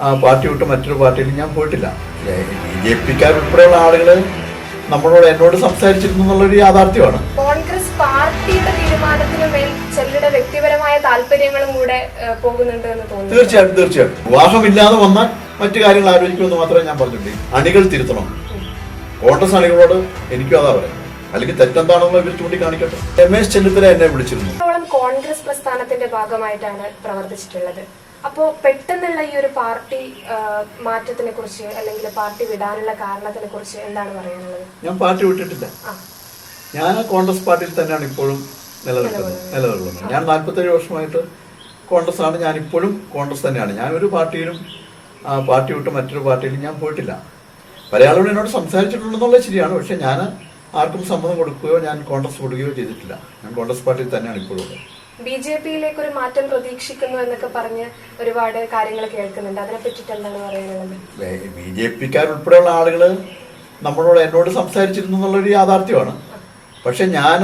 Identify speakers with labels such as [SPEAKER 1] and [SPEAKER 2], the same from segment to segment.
[SPEAKER 1] ആ പാർട്ടി വിട്ട് മറ്റൊരു പാർട്ടിയിൽ ഞാൻ പോയിട്ടില്ല. BJP-ക്കാരുൾപ്പെടെയുള്ള ആളുകൾ എന്നോട് സംസാരിച്ചിരുന്നു എന്നുള്ളൊരു യാഥാർത്ഥ്യമാണ്.
[SPEAKER 2] കോൺഗ്രസ് പാർട്ടിയുടെ തീരുമാനത്തിന് മേൽ ചിലരുടെ വ്യക്തിപരമായ താല്പര്യങ്ങളും കൂടെ പോകുന്നുണ്ട് എന്ന് തോന്നുന്നു.
[SPEAKER 1] തീർച്ചയായിട്ടും വിവാഹമില്ലാതെ വന്നാൽ മറ്റു കാര്യങ്ങൾ ആലോചിക്കുമെന്ന് മാത്രമേ ഞാൻ പറഞ്ഞിട്ടുള്ളൂ. അണികൾ തിരുത്തണം. കോൺഗ്രസ് അണികളോട് എനിക്കും അതാ പറയാം. അല്ലെങ്കിൽ തെറ്റെന്താണെന്ന് ഇവർ ചൂണ്ടിക്കാണിക്കട്ടെ. രമേശ് ചെന്നിത്തല എന്നെ വിളിച്ചിരുന്നു.
[SPEAKER 2] കോൺഗ്രസ് പ്രസ്ഥാനത്തിന്റെ ഭാഗമായിട്ടാണ് പ്രവർത്തിച്ചിട്ടുള്ളത്. അപ്പോ പെട്ടെന്നുള്ള ഈ ഒരു പാർട്ടി മാറ്റത്തിനെ കുറിച്ച് അല്ലെങ്കിൽ പാർട്ടി വിടാനുള്ള കാരണത്തിനെ കുറിച്ച് എന്താണ് പറയാനുള്ളത്?
[SPEAKER 1] ഞാൻ പാർട്ടി വിട്ടിട്ടില്ല. ഞാൻ കോൺഗ്രസ് പാർട്ടിയിൽ തന്നെയാണ് ഇപ്പോഴും നിലനിൽക്കുന്നത്. ഞാൻ 47 വർഷമായിട്ട് കോൺഗ്രസ് ആണ്. ഞാൻ ഇപ്പോഴും കോൺഗ്രസ് തന്നെയാണ്. ഞാൻ ഒരു പാർട്ടിയിലും പാർട്ടി വിട്ട് മറ്റൊരു പാർട്ടിയിലും ഞാൻ പോയിട്ടില്ല. പല ആളുകളും എന്നോട് സംസാരിച്ചിട്ടുണ്ടെന്നുള്ളത് ശരിയാണ്. പക്ഷെ ഞാൻ ആർക്കും സമ്മതം കൊടുക്കുകയോ ഞാൻ കോൺഗ്രസ് വിടുകയോ ചെയ്തിട്ടില്ല. ഞാൻ കോൺഗ്രസ് പാർട്ടിയിൽ തന്നെയാണ് ഇപ്പോഴും.
[SPEAKER 2] BJP-യിലേക്ക് ഒരു മാറ്റം പ്രതീക്ഷിക്കുന്നു എന്നൊക്കെ പറഞ്ഞ് ഒരുപാട് കാര്യങ്ങൾ കേൾക്കുന്നുണ്ട്. അതിനെ പറ്റിയിട്ട് എന്താണ് പറയാനുള്ളത്?
[SPEAKER 1] BJP-ക്കാരുൾപ്പെടെയുള്ള ആളുകൾ എന്നോട് സംസാരിച്ചിരുന്നു എന്നുള്ളൊരു യാഥാർത്ഥ്യമാണ്. പക്ഷെ ഞാൻ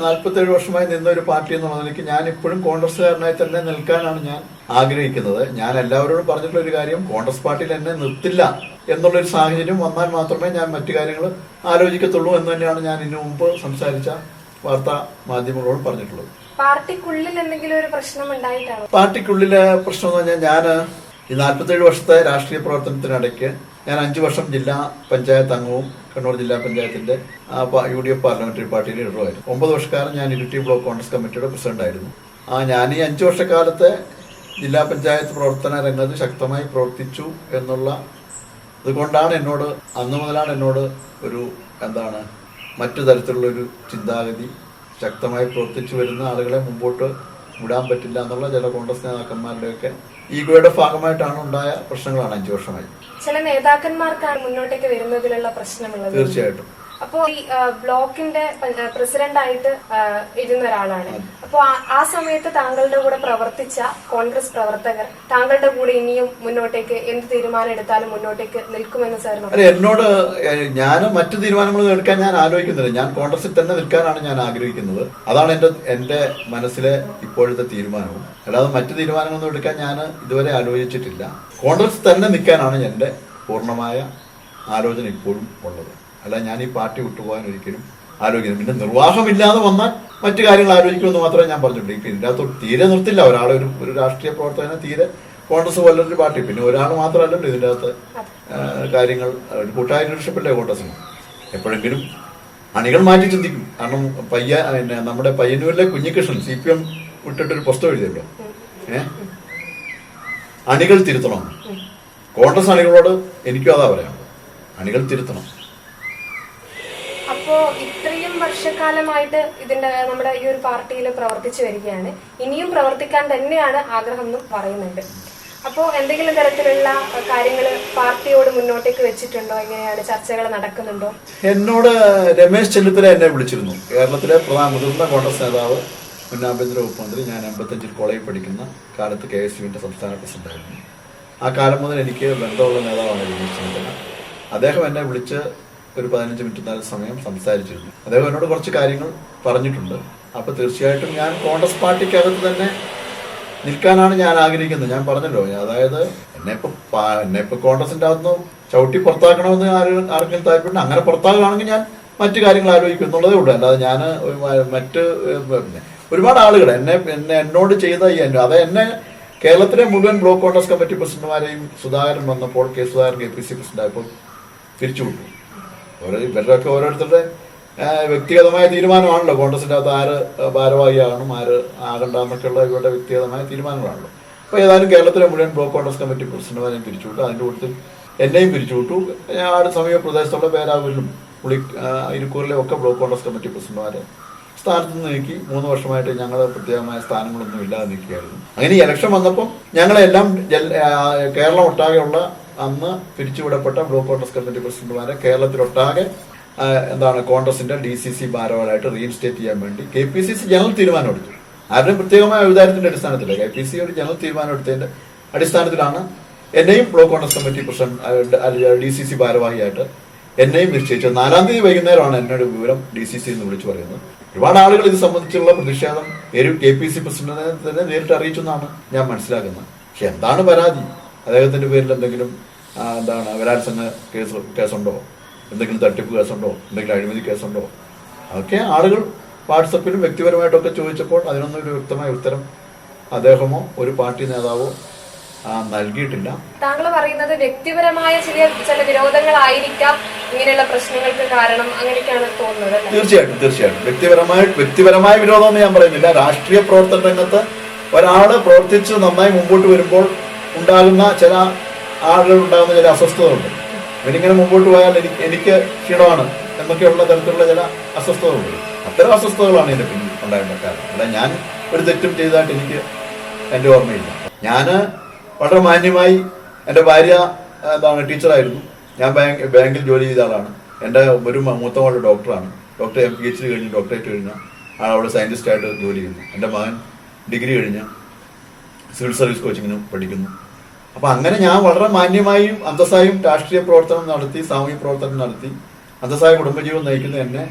[SPEAKER 1] 47 വർഷമായി നിന്ന ഒരു പാർട്ടി എന്നുള്ള നിലയ്ക്ക് ഞാൻ ഇപ്പോഴും കോൺഗ്രസ്സുകാരനായി തന്നെ നിൽക്കാനാണ് ഞാൻ ആഗ്രഹിക്കുന്നത്. ഞാൻ എല്ലാവരോടും പറഞ്ഞിട്ടുള്ള ഒരു കാര്യം, കോൺഗ്രസ് പാർട്ടിയിൽ എന്നെ നിർത്തില്ല എന്നുള്ളൊരു സാഹചര്യം വന്നാൽ മാത്രമേ ഞാൻ മറ്റു കാര്യങ്ങൾ ആലോചിക്കത്തുള്ളൂ എന്ന് തന്നെയാണ് ഞാൻ ഇതിനു മുമ്പ് സംസാരിച്ച വാർത്താ മാധ്യമങ്ങളോട് പറഞ്ഞിട്ടുള്ളത്.
[SPEAKER 2] പാർട്ടിക്കുള്ളിൽ എന്തെങ്കിലും ഒരു പ്രശ്നം ഉണ്ടായിട്ടാണോ?
[SPEAKER 1] പാർട്ടിക്കുള്ളിലെ പ്രശ്നം എന്ന് പറഞ്ഞാൽ, ഞാൻ ഈ 47 വർഷത്തെ രാഷ്ട്രീയ പ്രവർത്തനത്തിനിടയ്ക്ക് ഞാൻ 5 വർഷം ജില്ലാ പഞ്ചായത്ത് അംഗവും കണ്ണൂർ ജില്ലാ പഞ്ചായത്തിന്റെ UDF പാർലമെന്ററി പാർട്ടിയിലെ ലീഡറുമായിരുന്നു. 9 വർഷക്കാലം ഞാൻ ഇരിട്ടി ബ്ലോക്ക് കോൺഗ്രസ് കമ്മിറ്റിയുടെ പ്രസിഡന്റ് ആയിരുന്നു. ഞാൻ ഈ 5 വർഷക്കാലത്തെ ജില്ലാ പഞ്ചായത്ത് പ്രവർത്തന രംഗത്ത് ശക്തമായി പ്രവർത്തിച്ചു എന്നുള്ള അതുകൊണ്ടാണ് അന്നു മുതലാണ് എന്നോട് ഒരു മറ്റു തരത്തിലുള്ള ഒരു ചിന്താഗതി, ശക്തമായി പ്രവർത്തിച്ചു വരുന്ന ആളുകളെ മുമ്പോട്ട് വിടാൻ പറ്റില്ല എന്നുള്ള ചില കോൺഗ്രസ് നേതാക്കന്മാരുടെയൊക്കെ ഈഗോയുടെ ഭാഗമായിട്ടാണ് ഉണ്ടായ പ്രശ്നങ്ങളാണ് 5 വർഷമായി.
[SPEAKER 2] ചില നേതാക്കന്മാർക്കാണ് മുന്നോട്ടേക്ക് വരുന്നതിലുള്ള പ്രശ്നമുള്ളത്.
[SPEAKER 1] തീർച്ചയായിട്ടും.
[SPEAKER 2] അപ്പോ ഈ ബ്ലോക്കിന്റെ പ്രസിഡന്റ് ആയിട്ട് ഇരുന്ന ഒരാളാണ്. അപ്പോ ആ സമയത്ത് താങ്കളുടെ കൂടെ പ്രവർത്തിച്ച കോൺഗ്രസ് പ്രവർത്തകർ താങ്കളുടെ കൂടെ ഇനിയും മുന്നോട്ടേക്ക് എന്ത് തീരുമാനം എടുത്താലും മുന്നോട്ടേക്ക് നിൽക്കുമെന്ന് സാർ
[SPEAKER 1] എന്നോട് ഞാൻ മറ്റു തീരുമാനങ്ങൾ എടുക്കാൻ ഞാൻ ആലോചിക്കുന്നില്ല. ഞാൻ കോൺഗ്രസിൽ തന്നെ നിൽക്കാനാണ് ഞാൻ ആഗ്രഹിക്കുന്നത്. അതാണ് എന്റെ മനസ്സിലെ ഇപ്പോഴത്തെ തീരുമാനവും. അല്ലാതെ മറ്റു തീരുമാനങ്ങളൊന്നും എടുക്കാൻ ഞാൻ ഇതുവരെ ആലോചിച്ചിട്ടില്ല. കോൺഗ്രസ് തന്നെ നിൽക്കാനാണ് എന്റെ പൂർണ്ണമായ ആലോചന ഇപ്പോഴും ഉള്ളത്. അല്ല, ഞാൻ ഈ പാർട്ടി വിട്ടുപോകാൻ ഒരിക്കലും ആലോചിക്കുന്നു. പിന്നെ നിർവാഹമില്ലാതെ വന്നാൽ മറ്റു കാര്യങ്ങൾ ആലോചിക്കുമെന്ന് മാത്രമേ ഞാൻ പറഞ്ഞിട്ടുള്ളൂ. ഇപ്പം ഇതിൻ്റെ അകത്ത് തീരെ നിർത്തില്ല. ഒരു രാഷ്ട്രീയ പ്രവർത്തകനെ തീരെ കോൺഗ്രസ് പോലൊരു പാർട്ടി, പിന്നെ ഒരാൾ മാത്രമല്ലല്ലോ ഇതിൻ്റെ അകത്ത് കാര്യങ്ങൾ. കൂട്ടായ ലീഡർഷിപ്പല്ലേ കോൺഗ്രസിന്. എപ്പോഴെങ്കിലും അണികൾ മാറ്റി ചിന്തിക്കും. കാരണം നമ്മുടെ പയ്യന്നൂരിലെ കുഞ്ഞികൃഷ്ണൻ CPM വിട്ടിട്ടൊരു പുസ്തകം എഴുതിയല്ലോ, അണികൾ തിരുത്തണം. കോൺഗ്രസ് അണികളോട് എനിക്കും അതാ പറയാം, അണികൾ തിരുത്തണം.
[SPEAKER 2] അപ്പോ ഇത്രയും വർഷക്കാലമായിട്ട് നമ്മുടെ ഈ ഒരു പാർട്ടിയിൽ പ്രവർത്തിച്ചു വരികയാണ്. ഇനിയും പ്രവർത്തിക്കാൻ തന്നെയാണ് ആഗ്രഹം എന്നും പറയുന്നുണ്ട്. അപ്പോ എന്തെങ്കിലും തരത്തിലുള്ള കാര്യങ്ങൾ പാർട്ടിയോട് മുന്നോട്ടേക്ക് വെച്ചിട്ടുണ്ടോ? എങ്ങനെയാണ് ചർച്ചകൾ നടക്കുന്നുണ്ടോ?
[SPEAKER 1] എന്നോട് രമേശ് ചെന്നിത്തല എന്നെ വിളിച്ചിരുന്നു. കേരളത്തിലെ മുതിർന്ന കോൺഗ്രസ് നേതാവ്, മുൻ ആഭ്യന്തര വകുപ്പ് മന്ത്രി. ഞാൻ 85 കോളേജിൽ പഠിക്കുന്ന കാലത്ത് KSUവിന്റെ സംസ്ഥാന പ്രസിഡന്റായിരുന്നു. ആ കാലം മുതൽ എനിക്ക് ബന്ധമുള്ള നേതാവാണ് രമേശ് ചെന്നിത്തല. അദ്ദേഹം എന്നെ വിളിച്ച് ഒരു 15 മിനിറ്റ് സമയം സംസാരിച്ചിരുന്നു. അദ്ദേഹം എന്നോട് കുറച്ച് കാര്യങ്ങൾ പറഞ്ഞിട്ടുണ്ട്. അപ്പോൾ തീർച്ചയായിട്ടും ഞാൻ കോൺഗ്രസ് പാർട്ടിക്കകത്ത് തന്നെ നിൽക്കാനാണ് ഞാൻ ആഗ്രഹിക്കുന്നത്. ഞാൻ പറഞ്ഞല്ലോ, അതായത് എന്നെ ഇപ്പൊ കോൺഗ്രസിന്റെ അകത്ത് ചവിട്ടി പുറത്താക്കണമെന്ന് ആർക്കും താല്പര്യം. അങ്ങനെ പുറത്താകുകയാണെങ്കിൽ ഞാൻ മറ്റു കാര്യങ്ങൾ ആലോചിക്കും എന്നുള്ളതേ ഉള്ളൂ. അല്ലാതെ ഞാൻ ഒരുപാട് ആളുകൾ എന്നോട് ചെയ്ത എന്നെ കേരളത്തിലെ മുഴുവൻ ബ്ലോക്ക് കോൺഗ്രസ് കമ്മിറ്റി പ്രസിഡന്റുമാരെയും സുധാകരൻ വന്നപ്പോൾ, സുധാകരൻ KPC പ്രസിഡന്റായപ്പോൾ പിരിച്ചുവിട്ടു. ഇവരുടെയൊക്കെ ഓരോരുത്തരുടെ വ്യക്തിഗതമായ തീരുമാനമാണല്ലോ. കോൺഗ്രസിന്റെ അകത്ത് ആര് ഭാരവാഹിയാകണം, ആര് ആകണ്ടെന്നൊക്കെയുള്ള ഇവരുടെ വ്യക്തിഗതമായ തീരുമാനങ്ങളാണല്ലോ. അപ്പോൾ ഏതായാലും കേരളത്തിലെ മുഴുവൻ ബ്ലോക്ക് കോൺഗ്രസ് കമ്മിറ്റി പ്രസിഡന്റുമാരെയും പിരിച്ചുവിട്ടു. അതിൻ്റെ കൂട്ടത്തിൽ എന്നെയും പിരിച്ചുവിട്ടു. സമീപ പ്രദേശത്തുള്ള പേരാവൂരിലും ഇരിക്കൂറിലെ ഒക്കെ ബ്ലോക്ക് കോൺഗ്രസ് കമ്മിറ്റി പ്രസിഡന്റുമാരെ സ്ഥാനത്ത് നിന്ന് നീക്കി. 3 വർഷമായിട്ട് ഞങ്ങൾ പ്രത്യേകമായ സ്ഥാനങ്ങളൊന്നും ഇല്ലാതെ നീക്കിയായിരുന്നു. അങ്ങനെ ഇലക്ഷൻ വന്നപ്പം ഞങ്ങളെല്ലാം കേരളം ഒട്ടാകെയുള്ള അന്ന് പിരിച്ചുവിടപ്പെട്ട ബ്ലോക്ക് കോൺഗ്രസ് കമ്മിറ്റി പ്രസിഡന്റുമാരെ കേരളത്തിലൊട്ടാകെ കോൺഗ്രസിന്റെ DCC ഭാരവാഹികളായിട്ട് റീഇൻസ്റ്റേറ്റ് ചെയ്യാൻ വേണ്ടി KPCC ജനറൽ തീരുമാനമെടുത്തു. ആരുടെയും പ്രത്യേകമായ അഭിപ്രായത്തിന്റെ അടിസ്ഥാനത്തില്ല. KPCC ഒരു ജനറൽ തീരുമാനം എടുത്തതിന്റെ അടിസ്ഥാനത്തിലാണ് എന്നെയും block Congress committee president DCC ഭാരവാഹിയായിട്ട് എന്നെയും നിശ്ചയിച്ചത്. 4-ാം തീയതി വൈകുന്നേരമാണ് എന്നോട് വിവരം DCC എന്ന് വിളിച്ചു പറയുന്നത്. ഒരുപാട് ആളുകൾ ഇത് സംബന്ധിച്ചുള്ള പ്രതിഷേധം KPCC പ്രസിഡന്റിനെ തന്നെ നേരിട്ട് അറിയിച്ചെന്നാണ് ഞാൻ മനസ്സിലാക്കുന്നത്. പക്ഷെ എന്താണ് പരാതി? അദ്ദേഹത്തിന്റെ പേരിൽ എന്തെങ്കിലും ബലാത്സംഗ കേസുണ്ടോ, എന്തെങ്കിലും തട്ടിപ്പ് കേസുണ്ടോ, എന്തെങ്കിലും അഴിമതി കേസുണ്ടോ, അതൊക്കെ ആളുകൾ വാട്സപ്പിലും വ്യക്തിപരമായിട്ടൊക്കെ ചോദിച്ചപ്പോൾ അതിനൊന്നും ഒരു വ്യക്തമായ ഉത്തരം അദ്ദേഹമോ ഒരു പാർട്ടി നേതാവോ നൽകിയിട്ടില്ല.
[SPEAKER 2] താങ്കൾ പറയുന്നത് വ്യക്തിപരമായ ചില വിരോധങ്ങളായിരിക്കാം ഇങ്ങനെയുള്ള പ്രശ്നങ്ങൾക്ക് കാരണം, അങ്ങനെയൊക്കെയാണ് തോന്നുന്നത്.
[SPEAKER 1] തീർച്ചയായിട്ടും വ്യക്തിപരമായ വിരോധം എന്ന് ഞാൻ പറയുന്നില്ല. രാഷ്ട്രീയ പ്രവർത്തന രംഗത്ത് ഒരാള് പ്രവർത്തിച്ച് നന്നായി മുമ്പോട്ട് വരുമ്പോൾ ഉണ്ടാകുന്ന ചില ആളുകൾ ഉണ്ടാകുന്ന ചില അസ്വസ്ഥതകളുണ്ട്. ഇവനിങ്ങനെ മുമ്പോട്ട് പോയാൽ എനിക്ക് ക്ഷീണമാണ് എന്നൊക്കെയുള്ള തരത്തിലുള്ള ചില അസ്വസ്ഥതകളുണ്ട്. അത്തരം അസ്വസ്ഥതകളാണ് ഇതിന്റെ പിന്നിൽ ഉണ്ടായിരുന്ന കാരണം. അല്ല, ഞാൻ ഒരു തെറ്റും ചെയ്തതായിട്ട് എനിക്ക് എൻ്റെ ഓർമ്മയില്ല. ഞാൻ വളരെ മാന്യമായി, എൻ്റെ ഭാര്യ ടീച്ചറായിരുന്നു, ഞാൻ ബാങ്കിൽ ജോലി ചെയ്ത ആളാണ്. എൻ്റെ ഒരു മൂത്ത മകൾ ഡോക്ടറാണ്, ഡോക്ടർ PhD കഴിഞ്ഞ് ഡോക്ടറേറ്റ് കഴിഞ്ഞ അവിടെ സയൻറ്റിസ്റ്റായിട്ട് ജോലി ചെയ്യുന്നു. എൻ്റെ മകൻ ഡിഗ്രി കഴിഞ്ഞ് സിവിൽ സർവീസ് കോച്ചിങ്ങിനും പഠിക്കുന്നു. അപ്പം അങ്ങനെ ഞാൻ വളരെ മാന്യമായും അന്തസ്സായും രാഷ്ട്രീയ പ്രവർത്തനം നടത്തി, സാമൂഹ്യ പ്രവർത്തനം നടത്തി, അന്തസ്സായ കുടുംബജീവിതം നയിക്കുന്ന എന്നെ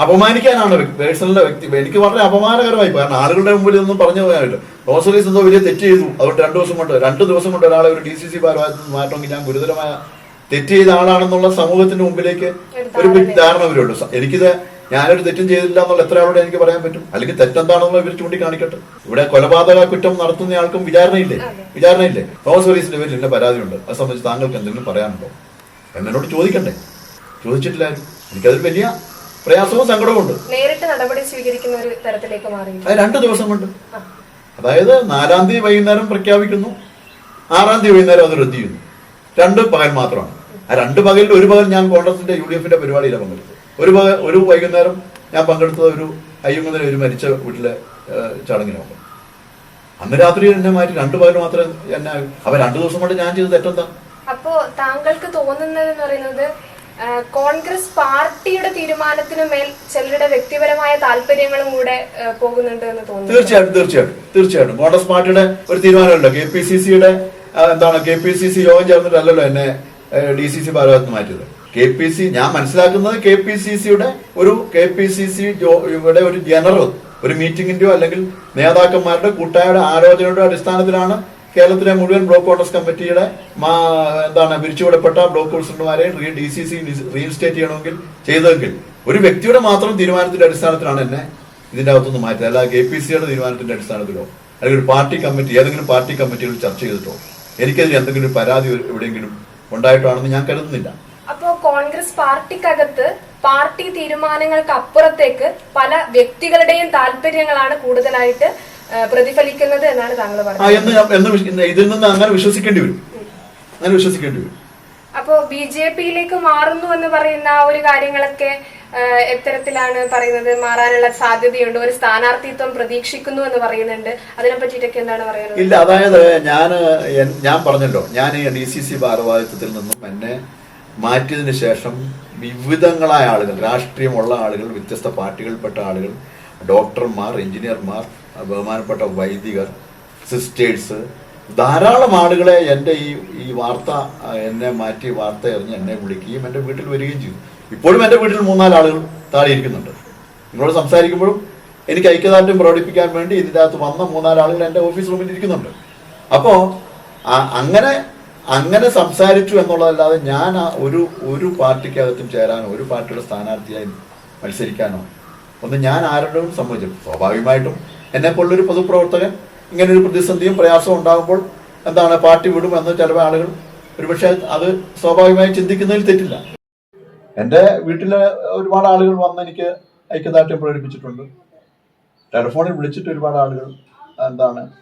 [SPEAKER 1] അപമാനിക്കാനാണ് പേഴ്സണലിന്റെ വ്യക്തി എനിക്ക് വളരെ അപമാനകരമായി. കാരണം ആളുകളുടെ മുമ്പിൽ ഇതൊന്നും പറഞ്ഞു പോകാനായിട്ട് റോസറീസ് എന്തോ വലിയ തെറ്റ് ചെയ്തു, അതുകൊണ്ട് 2 ദിവസം കൊണ്ട് ഒരാളെ ഒരു DCC ഭാരവാഹിത്വത്തിൽ നിന്ന് മാറ്റണമെങ്കിൽ ഞാൻ ഗുരുതരമായ തെറ്റ് ചെയ്ത ആളാണെന്നുള്ള സമൂഹത്തിന്റെ മുമ്പിലേക്ക് ഒരു ധാരണ വരുള്ളൂ. എനിക്കിത് ഞാനൊരു തെറ്റും ചെയ്തില്ല എന്നുള്ള എത്ര ആളോട് എനിക്ക് പറയാൻ പറ്റും? അല്ലെങ്കിൽ തെറ്റെന്താണെന്നുള്ള ഇവർ ചൂണ്ടിക്കാണിക്കട്ടെ. ഇവിടെ കൊലപാതക കുറ്റം നടത്തുന്ന ആൾക്കും വിചാരണയില്ലേ? റോസറീസിന്റെ പേരിൽ എന്റെ പരാതിയുണ്ട്, അത് സംബന്ധിച്ച് താങ്കൾക്ക് എന്തെങ്കിലും പറയാനുണ്ടോ എന്നോട് ചോദിച്ചിട്ടില്ലായിരുന്നു. എനിക്കതൊരു വലിയ പ്രയാസവും സങ്കടവും ഉണ്ട്.
[SPEAKER 2] നേരിട്ട് നടപടി സ്വീകരിക്കുന്ന ഒരു തരത്തിലേക്ക് മാറി.
[SPEAKER 1] അത് 2 ദിവസം കൊണ്ട്, അതായത് 4-ാം തീയതി വൈകുന്നേരം പ്രഖ്യാപിക്കുന്നു, 6-ാം തീയതി വൈകുന്നേരം അത് റദ്ദ് ചെയ്യുന്നു. 2 പകൽ മാത്രമാണ്. ആ 2 പകലിൽ ഒരു പകൽ ഞാൻ കോൺഗ്രസിന്റെ UDFന്റെ പരിപാടിയിലാണ് പങ്കെടുത്തത്. ഒരു വൈകുന്നേരം ഞാൻ പങ്കെടുത്തത് ഒരു അയ്യങ്കുന്നിലെ ഒരു മരിച്ച വീട്ടിലെ ചടങ്ങിനാണ്. അന്ന് രാത്രി എന്നെ മാറ്റി 2 പകൽ മാത്രമേ എന്നെ. അവ 2 ദിവസം കൊണ്ട് ഞാൻ ചെയ്ത് തെറ്റെന്താ?
[SPEAKER 2] അപ്പോ താങ്കൾക്ക് തോന്നുന്നത് എന്ന് പറയുന്നത് കോൺഗ്രസ് പാർട്ടിയുടെ തീരുമാനത്തിനു മേൽ ചിലരുടെ വ്യക്തിപരമായ താല്പര്യങ്ങളും കൂടെ പോകുന്നുണ്ട് എന്ന് തോന്നുന്നു.
[SPEAKER 1] തീർച്ചയായിട്ടും കോൺഗ്രസ് പാർട്ടിയുടെ ഒരു തീരുമാനമല്ലോ. KPCCയുടെ KPCC യോഗം ചേർന്നിട്ടല്ലല്ലോ എന്നെ DCC ഭാരവാഹിത്വം മാറ്റിയത്. ഞാൻ മനസ്സിലാക്കുന്നത് KPCCയുടെ ഒരു ജനറൽ ഒരു മീറ്റിംഗിന്റെയോ അല്ലെങ്കിൽ നേതാക്കന്മാരുടെ കൂട്ടായ ആലോചനയുടെ അടിസ്ഥാനത്തിലാണ് കേരളത്തിലെ മുഴുവൻ ബ്ലോക്ക് കോൺഗ്രസ് കമ്മിറ്റിയുടെ പിരിച്ചുവിടപ്പെട്ട ബ്ലോക്ക് പ്രസിഡന്റുമാരെ DCC റീഇൻസ്റ്റേറ്റ് ചെയ്യണമെങ്കിൽ ചെയ്തെങ്കിൽ ഒരു വ്യക്തിയുടെ മാത്രം തീരുമാനത്തിന്റെ അടിസ്ഥാനത്തിലാണ് എന്നെ ഇതിന്റെ അകത്തുനിന്ന് മാറ്റിയത്. അല്ലാതെ KPCCയുടെ തീരുമാനത്തിന്റെ അടിസ്ഥാനത്തിലോ അല്ലെങ്കിൽ ഒരു പാർട്ടി കമ്മിറ്റി ഏതെങ്കിലും പാർട്ടി കമ്മിറ്റികൾ ചർച്ച ചെയ്തിട്ടോ എനിക്കതിൽ എന്തെങ്കിലും ഒരു പരാതി എവിടെയെങ്കിലും ഉണ്ടായിട്ടാണെന്ന് ഞാൻ കരുതുന്നില്ല.
[SPEAKER 2] അപ്പോ കോൺഗ്രസ് പാർട്ടിക്കകത്ത് പാർട്ടി തീരുമാനങ്ങൾക്ക് അപ്പുറത്തേക്ക് പല വ്യക്തികളുടെയും താല്പര്യങ്ങളാണ് കൂടുതലായിട്ട് പ്രതിഫലിക്കുന്നത് എന്നാണ് താങ്കൾ പറഞ്ഞത്.
[SPEAKER 1] ഇതിൽ നിന്ന് അങ്ങനെ വിശ്വസിക്കേണ്ടി വരും.
[SPEAKER 2] അപ്പോ BJPയിലേക്ക് മാറുന്നു എന്ന് പറയുന്ന ഒരു കാര്യങ്ങളൊക്കെ എത്തരത്തിലാണ് പറയുന്നത്? മാറാനുള്ള സാധ്യതയുണ്ട്, ഒരു സ്ഥാനാർത്ഥിത്വം പ്രതീക്ഷിക്കുന്നു എന്ന് പറയുന്നുണ്ട്. അതിനെ പറ്റിയിട്ടൊക്കെ എന്താണ് പറയുന്നത്?
[SPEAKER 1] ഇല്ല, അതായത് ഞാൻ പറഞ്ഞല്ലോ, ഞാൻ ഈ DCC ഭാരവാഹിത്വത്തിൽ നിന്നും എന്നെ മാറ്റിയതിനു ശേഷം വിവിധങ്ങളായ ആളുകൾ, രാഷ്ട്രീയമുള്ള ആളുകൾ, വ്യത്യസ്ത പാർട്ടികളിൽപ്പെട്ട ആളുകൾ, ഡോക്ടർമാർ, എഞ്ചിനീയർമാർ, ബഹുമാനപ്പെട്ട വൈദികർ, സിസ്റ്റേഴ്സ്, ധാരാളം ആളുകളെ എൻ്റെ ഈ വാർത്ത എന്നെ മാറ്റി വാർത്ത എറിഞ്ഞ് എന്നെ വിളിക്കുകയും എൻ്റെ വീട്ടിൽ വരികയും ചെയ്തു. ഇപ്പോഴും എൻ്റെ വീട്ടിൽ 3-4 ആളുകൾ താഴെ ഇരിക്കുന്നുണ്ട്. നിങ്ങളോട് സംസാരിക്കുമ്പോഴും എനിക്ക് ഐക്യദാർഢ്യം പ്രകടിപ്പിക്കാൻ വേണ്ടി ഇതിൻ്റെ അകത്ത് വന്ന 3-4 ആളുകൾ എൻ്റെ ഓഫീസ് റൂമിൽ ഇരിക്കുന്നുണ്ട്. അപ്പോൾ അങ്ങനെ സംസാരിച്ചു എന്നുള്ളതല്ലാതെ ഞാൻ ഒരു പാർട്ടിക്കകത്തും ചേരാനോ ഒരു പാർട്ടിയുടെ സ്ഥാനാർത്ഥിയായി മത്സരിക്കാനോ ഒന്നും ഞാൻ ആരോടും സമ്മതിച്ചു. സ്വാഭാവികമായിട്ടും എന്നെപ്പോലുള്ളൊരു പൊതുപ്രവർത്തകൻ ഇങ്ങനെ ഒരു പ്രതിസന്ധിയും പ്രയാസവും ഉണ്ടാകുമ്പോൾ പാർട്ടി വിടുമെന്ന് ചില ആളുകൾ ഒരുപക്ഷെ അത് സ്വാഭാവികമായി ചിന്തിക്കുന്നതിൽ തെറ്റില്ല. എൻ്റെ വീട്ടിലെ ഒരുപാട് ആളുകൾ വന്ന് എനിക്ക് ഐക്യദാർഢ്യം പ്രകടിപ്പിച്ചിട്ടുണ്ട്. ടെലിഫോണിൽ വിളിച്ചിട്ട് ഒരുപാട് ആളുകൾ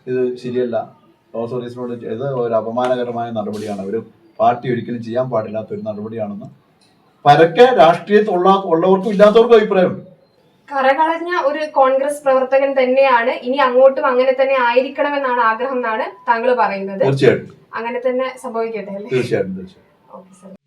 [SPEAKER 1] ഇത് ശരിയല്ല, റോസറീസിനോട് ഇത് ഒരു അപമാനകരമായ നടപടിയാണ്, ഒരു പാർട്ടി ഒരിക്കലും ചെയ്യാൻ പാടില്ലാത്ത ഒരു നടപടിയാണെന്ന് പരക്കെ രാഷ്ട്രീയത്തുള്ളവർക്കും ഇല്ലാത്തവർക്കും അഭിപ്രായമുണ്ട്.
[SPEAKER 2] കറകളഞ്ഞ ഒരു കോൺഗ്രസ് പ്രവർത്തകൻ തന്നെയാണ്, ഇനി അങ്ങോട്ടും അങ്ങനെ തന്നെ ആയിരിക്കണമെന്നാണ് ആഗ്രഹം എന്നാണ് താങ്കൾ പറയുന്നത്.
[SPEAKER 1] തീർച്ചയായിട്ടും
[SPEAKER 2] അങ്ങനെ തന്നെ സംഭവിക്കട്ടെ.
[SPEAKER 1] തീർച്ചയായിട്ടും.